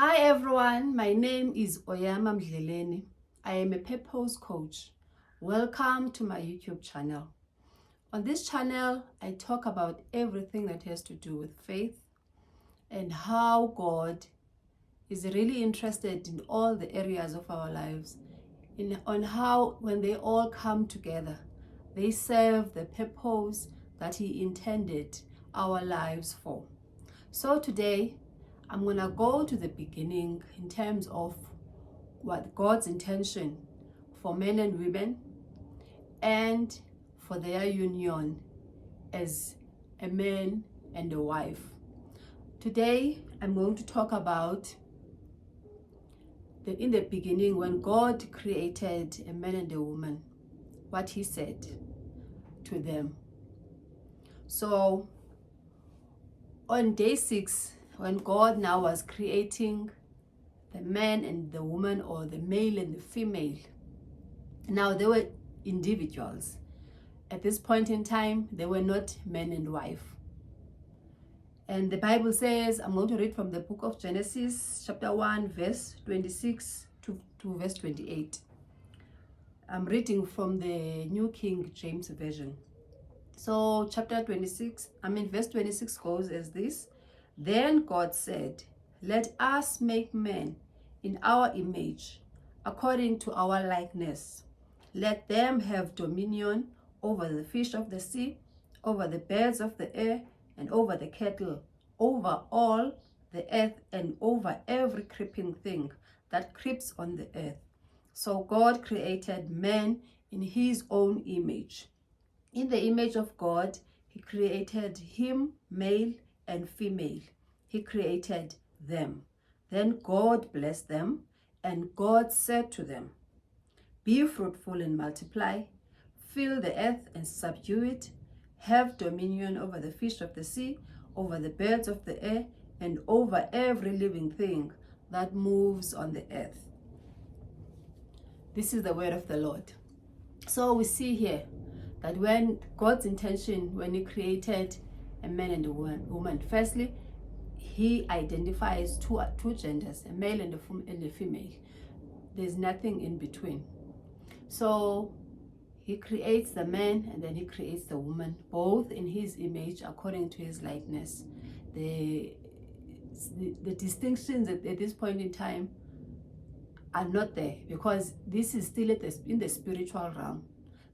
Hi everyone, my name is Oyama Mdleleni. I am a purpose coach. Welcome to my YouTube channel. On this channel, I talk about everything that has to do with faith and how God is really interested in all the areas of our lives, on how when they all come together, they serve the purpose that He intended our lives for. So today, I'm going to go to the beginning in terms of what God's intention for men and women and for their union as a man and a wife. Today, I'm going to talk about in the beginning when God created a man and a woman, what He said to them. So on day 6, when God now was creating the man and the woman, or the male and the female, now they were individuals. At this point in time, they were not man and wife. And the Bible says, I'm going to read from the book of Genesis, chapter 1, verse 26 to verse 28. I'm reading from the New King James Version. So verse 26 goes as this. Then God said, "Let us make man in our image, according to our likeness. Let them have dominion over the fish of the sea, over the birds of the air, and over the cattle, over all the earth, and over every creeping thing that creeps on the earth." So God created man in His own image. In the image of God, He created him, male and female. He created them. Then God blessed them, and God said to them, "Be fruitful and multiply, fill the earth and subdue it, have dominion over the fish of the sea, over the birds of the air, and over every living thing that moves on the earth." This is the word of the Lord. So we see here that when God's intention, when He created a man and a woman, firstly, He identifies two genders, a male and a female. There's nothing in between. So He creates the man and then He creates the woman, both in His image, according to His likeness. The distinctions at this point in time are not there, because this is still in the spiritual realm.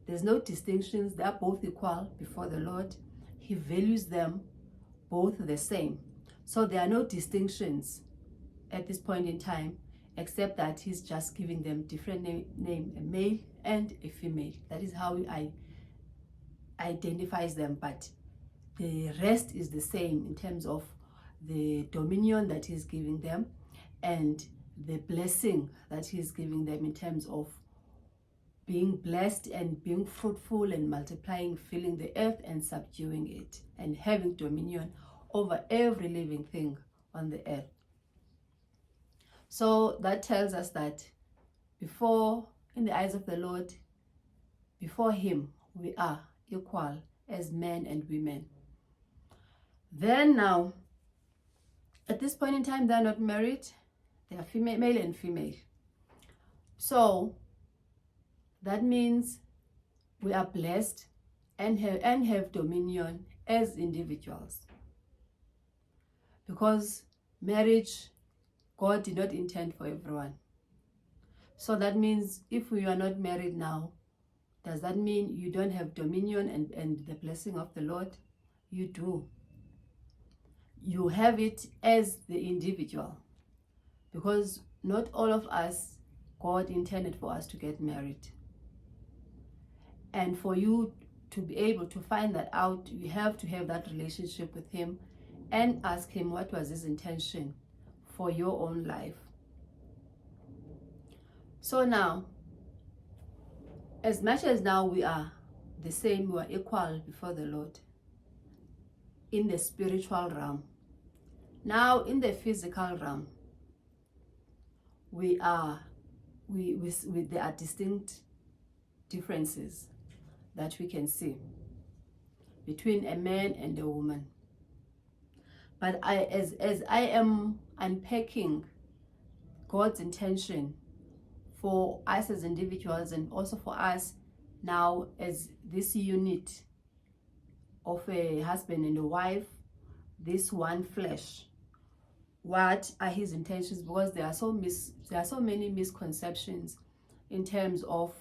There's no distinctions. They are both equal before the Lord. He values them both the same. So there are no distinctions at this point in time, except that He's just giving them different name, a male and a female. That is how He identifies them. But the rest is the same in terms of the dominion that He's giving them and the blessing that He's giving them in terms of being blessed and being fruitful and multiplying, filling the earth and subduing it, and having dominion over every living thing on the earth. So that tells us that in the eyes of the Lord, before Him, we are equal as men and women. Then now, at this point in time, they're not married. They are male and female. So that means we are blessed and have dominion as individuals. Because marriage, God did not intend for everyone. So that means if we are not married now, does that mean you don't have dominion and the blessing of the Lord? You do. You have it as the individual. Because not all of us, God intended for us to get married. And for you to be able to find that out, you have to have that relationship with Him and ask Him what was His intention for your own life. So now, as much as now we are the same, we are equal before the Lord in the spiritual realm. Now in the physical realm, there are distinct differences that we can see between a man and a woman. But as I am unpacking God's intention for us as individuals, and also for us now as this unit of a husband and a wife, this one flesh. What are his intentions? Because there are so many misconceptions in terms of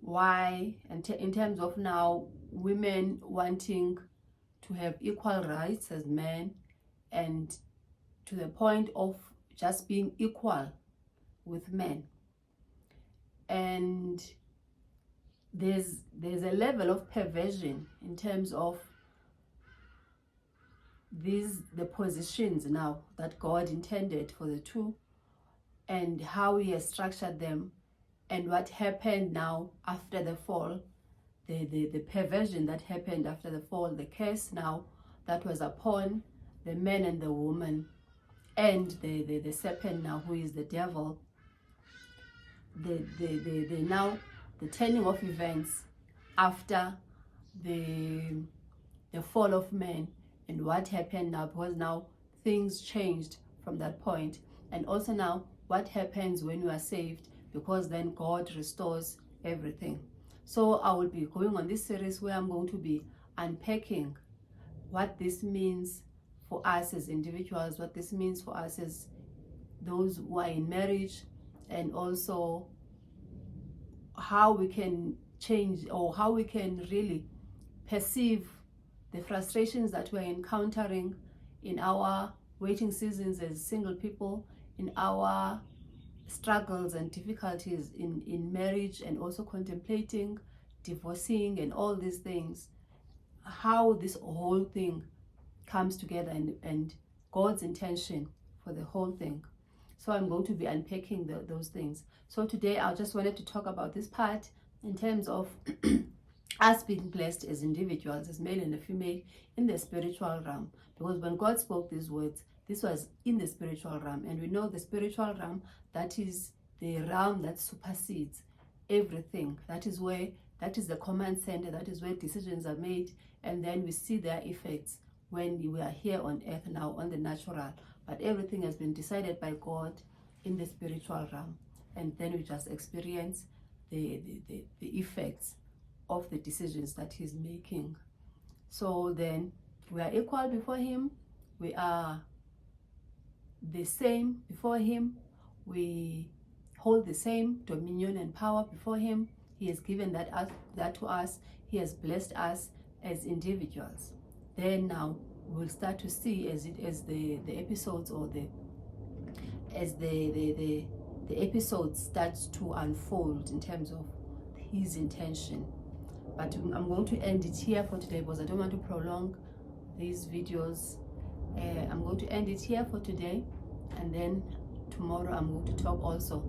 why, and in terms of now women wanting to have equal rights as men, and to the point of just being equal with men. And there's a level of perversion in terms of the positions now that God intended for the two, and how he has structured them, and what happened now after the fall, the perversion that happened after the fall, the curse now that was upon the man and the woman, and the serpent now, who is the devil, the now the turning of events after the fall of man, and what happened now, because now things changed from that point. And also now what happens when you are saved, because then God restores everything. So I will be going on this series where I'm going to be unpacking what this means for us as individuals, what this means for us as those who are in marriage, and also how we can change, or how we can really perceive the frustrations that we're encountering in our waiting seasons as single people, in our struggles and difficulties in marriage, and also contemplating divorcing and all these things, how this whole thing comes together, and God's intention for the whole thing. So I'm going to be unpacking those things. So today I just wanted to talk about this part in terms of us being blessed as individuals, as male and a female, in the spiritual realm. Because when God spoke these words, this was in the spiritual realm. And we know the spiritual realm, that is the realm that supersedes everything. That is the command center. That is where decisions are made. And then we see their effects when we are here on earth now, on the natural. But everything has been decided by God in the spiritual realm. And then we just experience the effects of the decisions that he's making. So then we are equal before him. We are the same before him. We hold the same dominion and power before him. He has given that to us. He has blessed us as individuals. Then now we'll start to see as the episodes, or the episode starts to unfold in terms of his intention. But I'm going to end it here for today, because I don't want to prolong these videos. I'm going to end it here for today, and then tomorrow I'm going to talk also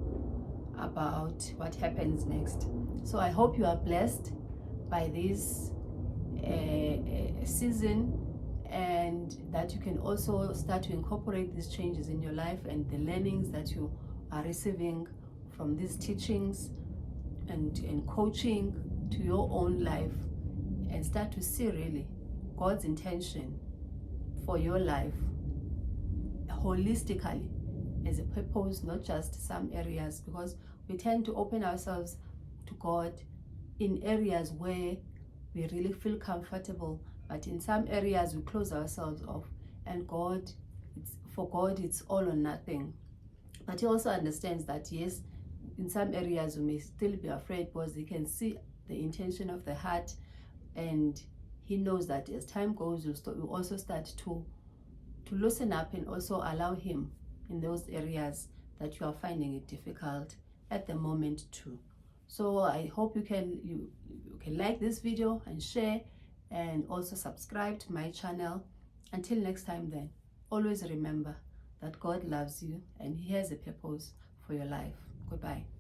about what happens next. So I hope you are blessed by this season, and that you can also start to incorporate these changes in your life, and the learnings that you are receiving from these teachings and coaching to your own life, and start to see really God's intention for your life holistically as a purpose, not just some areas, because we tend to open ourselves to God in areas where we really feel comfortable, but in some areas we close ourselves off, and for God it's all or nothing. But he also understands that yes, in some areas we may still be afraid, because he can see the intention of the heart, and he knows that as time goes, we'll also start to loosen up, and also allow him in those areas that you are finding it difficult at the moment too. So I hope you can like this video and share, and also subscribe to my channel. Until next time then, always remember that God loves you and he has a purpose for your life. Goodbye.